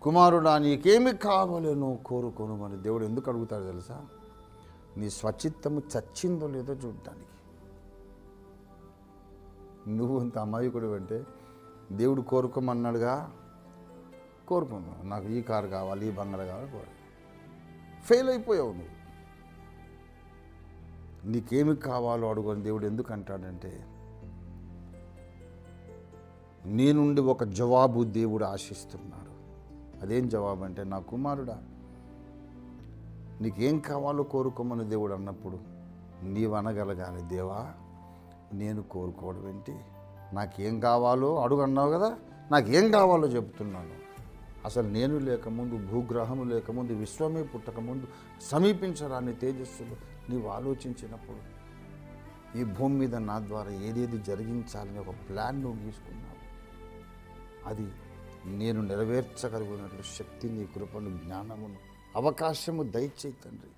కుమారుడా నీకేమి కావాలో కోరుకోను దేవుడు ఎందుకు అడుగుతాడు తెలుసా? నీ స్వచిత్తము చచ్చిందో లేదో చూడటానికి. నువ్వు అంత అమాయకుడు అంటే దేవుడు కోరుకోమన్నాడుగా, కోరుకున్నావు. నాకు ఈ కారు కావాలి, ఈ బంగారు కావాలి, ఫెయిల్ అయిపోయావు నువ్వు. నీకేమి కావాలో అడుగుని దేవుడు ఎందుకు అంటాడంటే, నీ నుండి ఒక జవాబు దేవుడు ఆశిస్తున్నాడు. అదేం జవాబు అంటే, నా కుమారుడా నీకేం కావాలో కోరుకోమని దేవుడు అన్నప్పుడు నీవు అనగలగాలి, దేవా నేను కోరుకోవడం ఏంటి, నాకేం కావాలో అడుగు అన్నావు కదా, నాకేం కావాలో చెప్తున్నాను. అసలు నేను లేకముందు, భూగ్రహము లేకముందు, విశ్వమే పుట్టకముందు, సమీపించరాని తేజస్సులు నీవు ఆలోచించినప్పుడు ఈ భూమి మీద నా ద్వారా ఏదేది జరిగించాలని ఒక ప్లాన్ నువ్వు గీసుకున్నావు. అది నేను నెరవేర్చగలిగినట్లు శక్తిని, కృపను, జ్ఞానమును, అవకాశము దయచేయి తండ్రి.